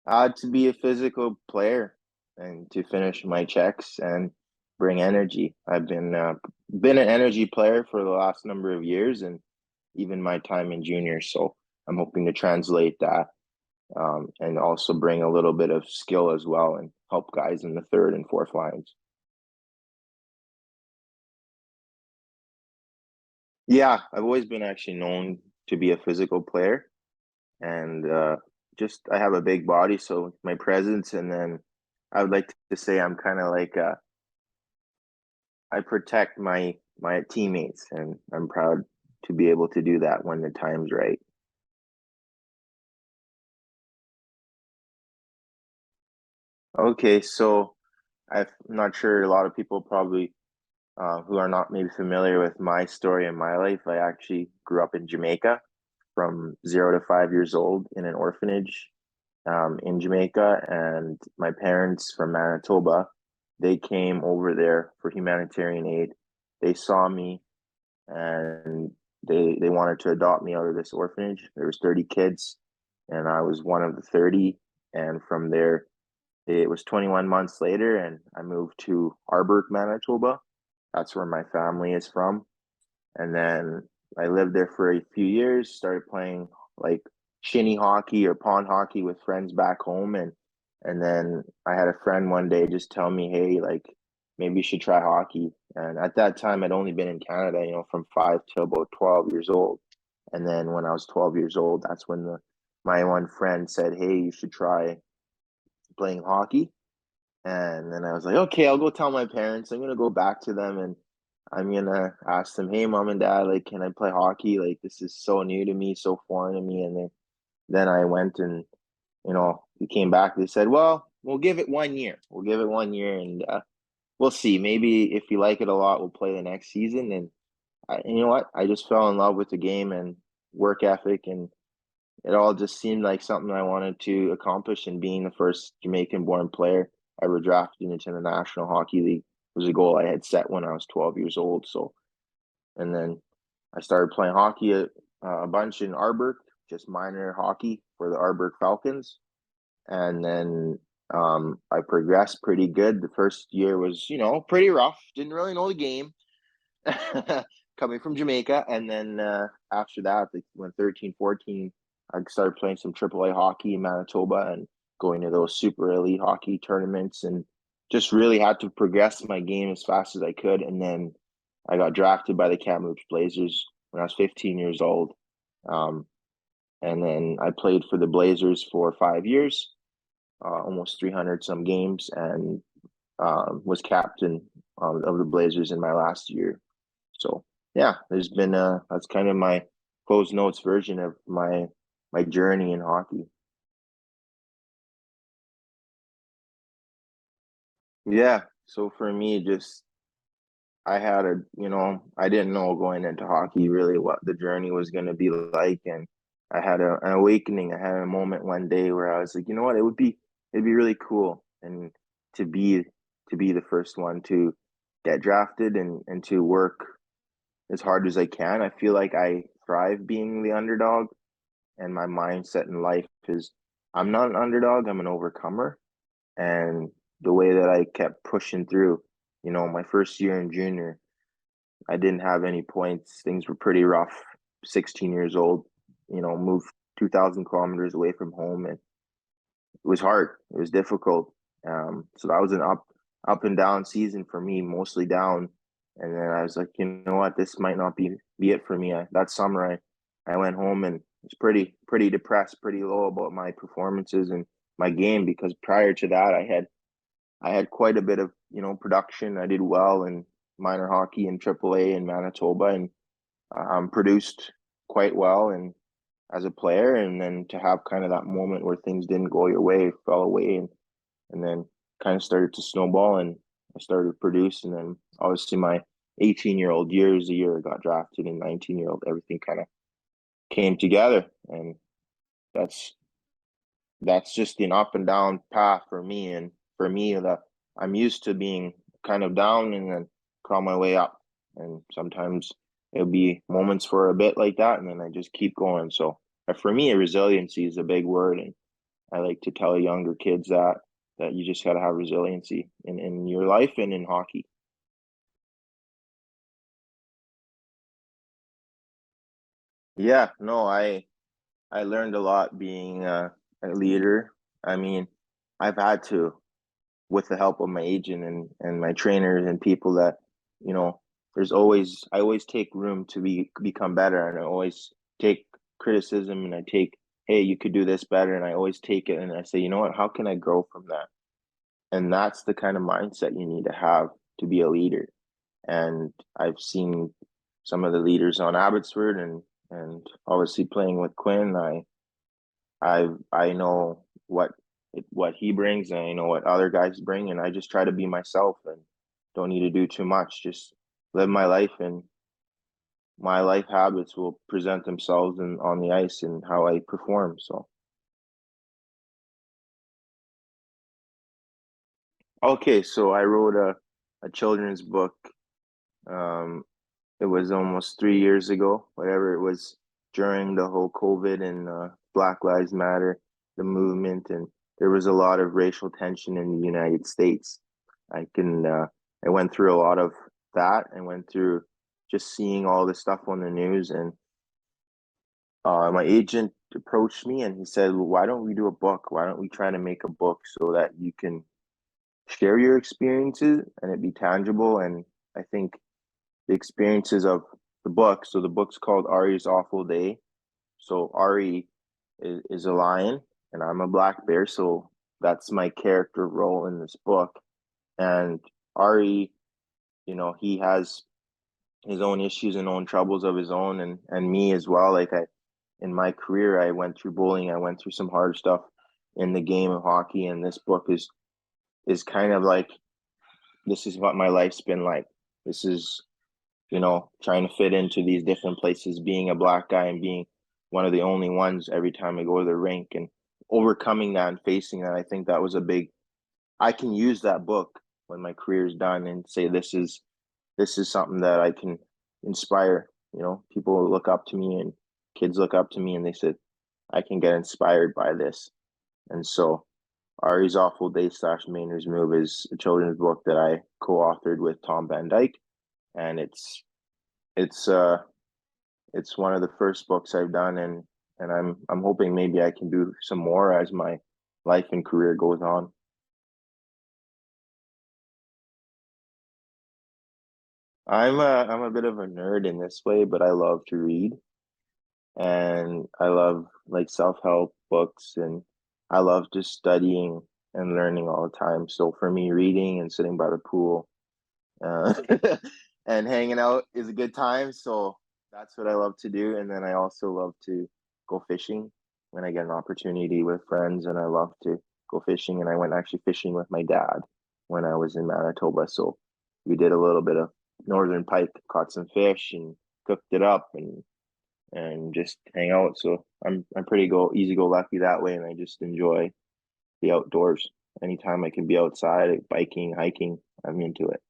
To be a physical player and to finish my checks and bring energy. I've been an energy player for the last number of years and even my time in juniors. So I'm hoping to translate that and also bring a little bit of skill as well and help guys in the third and fourth lines. Yeah, I've always been actually known to be a physical player and just I have a big body, so my presence, and then I would like to say I'm kind of like I protect my teammates, and I'm proud to be able to do that when the time's right. Okay, so I'm not sure a lot of people probably who are not maybe familiar with my story in my life. I actually grew up in Jamaica from 0 to 5 years old in an orphanage in Jamaica, and my parents from Manitoba, they came over there for humanitarian aid. They saw me and they wanted to adopt me out of this orphanage. There was 30 kids, and I was one of the 30. And from there, it was 21 months later, and I moved to Arbrook, Manitoba. That's where my family is from. And then I lived there for a few years, started playing like shinny hockey or pond hockey with friends back home. And then I had a friend one day just tell me, hey, like maybe you should try hockey. And at that time I'd only been in Canada, from 5 to about 12 years old. And then when I was 12 years old, that's when the my one friend said, hey, you should try playing hockey. And then I was like, okay, I'll go tell my parents. I'm gonna go back to them and I'm gonna ask them, hey, mom and dad, like, can I play hockey? Like, this is so new to me, so foreign to me. And then I went and we came back. They said, well, we'll give it 1 year. We'll give it 1 year, and we'll see. Maybe if you like it a lot, we'll play the next season. And you know what? I just fell in love with the game and work ethic, and it all just seemed like something I wanted to accomplish. And being the first Jamaican-born player ever drafted into the National Hockey League was a goal I had set when I was 12 years old. So, and then I started playing hockey a bunch in Arbrook, just minor hockey for the Arbrook Falcons. And then I progressed pretty good. The first year was, pretty rough. Didn't really know the game coming from Jamaica. And then after that, like, when 13, 14, I started playing some AAA hockey in Manitoba and going to those super elite hockey tournaments, and just really had to progress my game as fast as I could. And then I got drafted by the Kamloops Blazers when I was 15 years old. Um, and then I played for the Blazers for 5 years, almost 300 some games, and was captain of the Blazers in my last year. So yeah, there's been that's kind of my closed notes version of my journey in hockey. Yeah, so for me, just I had I didn't know going into hockey really what the journey was going to be like, and I had an awakening. I had a moment one day where I was like, you know what, it'd be really cool, and to be to be the first one to get drafted and to work as hard as I can. I feel like I thrive being the underdog, and my mindset in life is I'm not an underdog, I'm an overcomer. And the way that I kept pushing through, my first year in junior, I didn't have any points. Things were pretty rough. 16 years old, moved 2,000 kilometers away from home, and it was hard. It was difficult. So that was an up and down season for me, mostly down. And then I was like, you know what, this might not be it for me. That summer, I went home and was pretty depressed, pretty low about my performances and my game, because prior to that, I had quite a bit of production. I did well in minor hockey in AAA in Manitoba, and produced quite well and as a player. And then to have kind of that moment where things didn't go your way, fell away, and then kind of started to snowball, and I started to produce. And then obviously my 18-year-old years, a year I got drafted, and 19-year-old, everything kind of came together. And that's that's just an up and down path for me. And for me, that I'm used to being kind of down and then crawl my way up. And sometimes it'll be moments for a bit like that, and then I just keep going. So for me, resiliency is a big word, and I like to tell younger kids that you just got to have resiliency in your life and in hockey. Yeah, no, I learned a lot being a leader. I mean, I've had to, with the help of my agent and my trainers and people that, you know, I always take room to become better, and I always take criticism, and I take, hey, you could do this better, and I always take it and I say, you know what, how can I grow from that? And that's the kind of mindset you need to have to be a leader. And I've seen some of the leaders on Abbotsford and obviously playing with Quinn, I know what he brings, and I know what other guys bring, and I just try to be myself and don't need to do too much. Just live my life, and my life habits will present themselves on the ice and how I perform. So okay, so I wrote a children's book. Um, it was almost 3 years ago, whatever it was, during the whole COVID and Black Lives Matter, the movement, and there was a lot of racial tension in the United States. I can I went through a lot of that. I went through just seeing all this stuff on the news, and my agent approached me and he said, well, "Why don't we do a book? Why don't we try to make a book so that you can share your experiences and it be tangible?" And I think the experiences of the book. So the book's called Ari's Awful Day. So Ari is a lion and I'm a black bear. So that's my character role in this book. And Ari, he has his own issues and own troubles of his own, and me as well. Like in my career, I went through bullying. I went through some hard stuff in the game of hockey. And this book is kind of like, this is what my life's been like. This is trying to fit into these different places, being a black guy and being one of the only ones every time I go to the rink, and overcoming that and facing that. I think that was I can use that book when my career is done and say, this is something that I can inspire. People look up to me and kids look up to me and they said, I can get inspired by this. And so Ari's Awful Day / Mainer's Move is a children's book that I co-authored with Tom Van Dyke, and it's uh it's one of the first books I've done, and I'm hoping maybe I can do some more as my life and career goes on. I'm a bit of a nerd in this way, but I love to read, and I love like self-help books, and I love just studying and learning all the time. So for me, reading and sitting by the pool uh, and hanging out is a good time. So that's what I love to do. And then I also love to go fishing when I get an opportunity with friends, and I love to go fishing. And I went actually fishing with my dad when I was in Manitoba. So we did a little bit of northern pike, caught some fish and cooked it up and just hang out. So I'm pretty easy go lucky that way, and I just enjoy the outdoors. Anytime I can be outside, biking, hiking, I'm into it.